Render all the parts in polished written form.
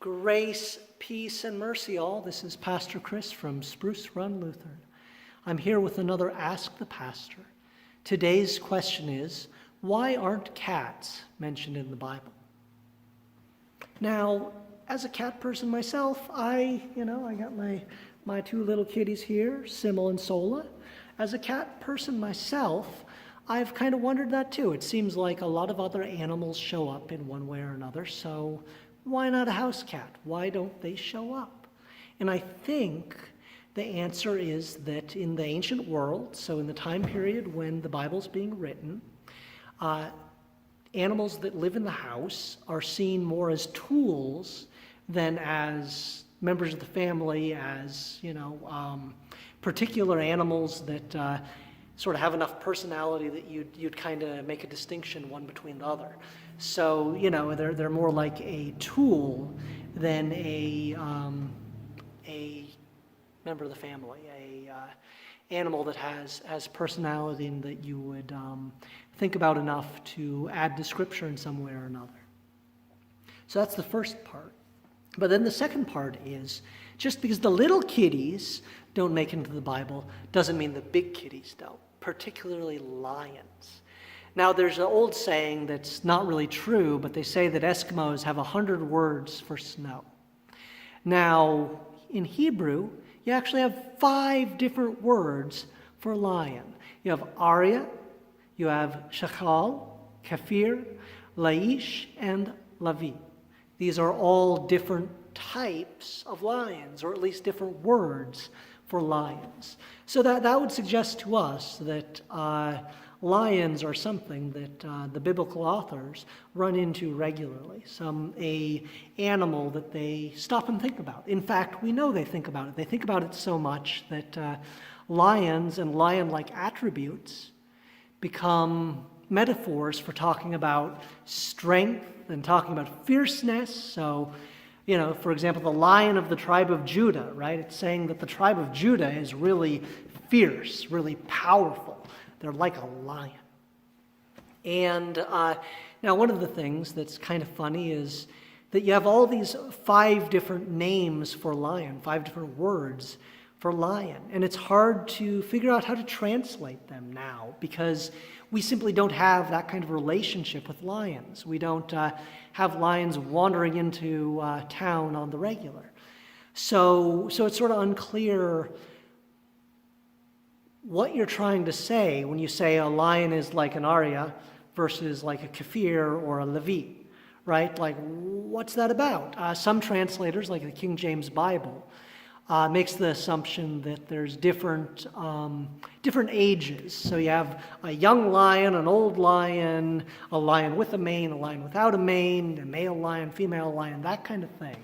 Grace, peace, and mercy all. This is Pastor Chris from Spruce Run Lutheran. I'm here with another Ask the Pastor. Today's question is, why aren't cats mentioned in the Bible? Now, as a cat person myself, I got my two little kitties here, Simmel and Sola. As a cat person myself, I've kind of wondered that too. It seems like a lot of other animals show up in one way or another, so why not a house cat? Why don't they show up? And I think the answer is that in the ancient world, so in the time period when the Bible's being written, animals that live in the house are seen more as tools than as members of the family, as particular animals that sort of have enough personality that you'd kind of make a distinction one between the other. So they're more like a tool than a member of the family, a animal that has personality and that you would think about enough to add to Scripture in some way or another. So that's the first part. But then the second part is, just because the little kitties don't make it into the Bible doesn't mean the big kitties don't, particularly lions. Now, there's an old saying that's not really true, but they say that Eskimos have 100 words for snow. Now, in Hebrew, you actually have 5 different words for lion. You have Arya, you have Shachal, Kafir, Laish, and Lavi. These are all different types of lions, or at least different words for lions. So that would suggest to us that lions are something that the biblical authors run into regularly, a animal that they stop and think about. In fact, we know they think about it. They think about it so much that lions and lion-like attributes become metaphors for talking about strength and talking about fierceness. So, for example, the lion of the tribe of Judah, right? It's saying that the tribe of Judah is really fierce, really powerful. They're like a lion. And now one of the things that's kind of funny is that you have all these 5 different names for lion, 5 different words for lion. And it's hard to figure out how to translate them now because we simply don't have that kind of relationship with lions. We don't have lions wandering into town on the regular. So it's sort of unclear what you're trying to say when you say a lion is like an Arya versus like a Kafir or a Levi, right? Like, what's that about? Some translators, like the King James Bible, makes the assumption that there's different ages. So you have a young lion, an old lion, a lion with a mane, a lion without a mane, a male lion, female lion, that kind of thing.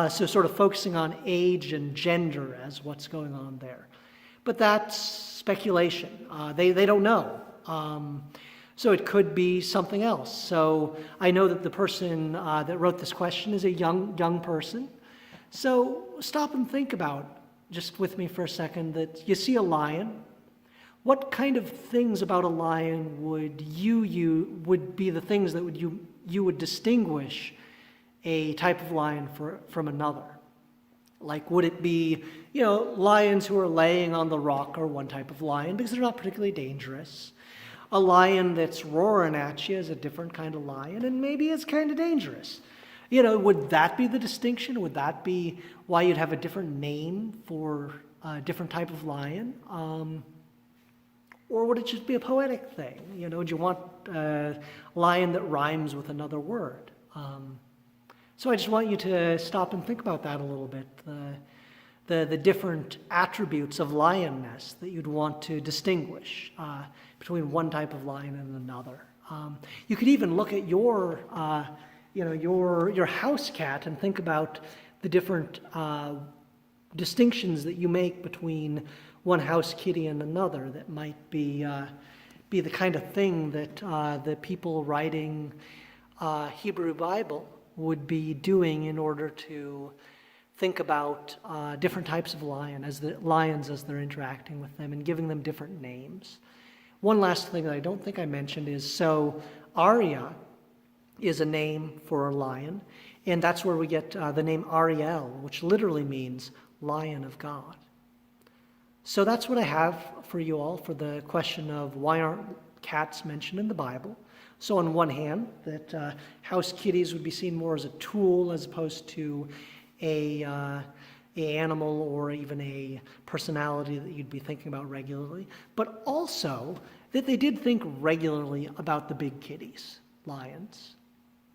So sort of focusing on age and gender as what's going on there. But that's speculation. They don't know. So it could be something else. So I know that the person that wrote this question is a young person. So stop and think about, just with me for a second, that you see a lion. What kind of things about a lion would be the things that you would distinguish a type of lion from another? Like, would it be, lions who are laying on the rock are one type of lion because they're not particularly dangerous. A lion that's roaring at you is a different kind of lion, and maybe it's kind of dangerous. Would that be the distinction? Would that be why you'd have a different name for a different type of lion? Or would it just be a poetic thing? Would you want a lion that rhymes with another word? So I just want you to stop and think about that a little bit, the different attributes of lionness that you'd want to distinguish between one type of lion and another. You could even look at your house cat and think about the different distinctions that you make between one house kitty and another that might be the kind of thing that the people writing Hebrew Bible would be doing in order to think about different types of lions as they're interacting with them and giving them different names. One last thing that I don't think I mentioned is, so Arya is a name for a lion, and that's where we get the name Ariel, which literally means Lion of God. So that's what I have for you all for the question of why aren't cats mentioned in the Bible. So on one hand, that house kitties would be seen more as a tool as opposed to a animal or even a personality that you'd be thinking about regularly, but also that they did think regularly about the big kitties, lions.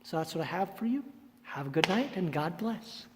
So that's what I have for you. Have a good night and God bless.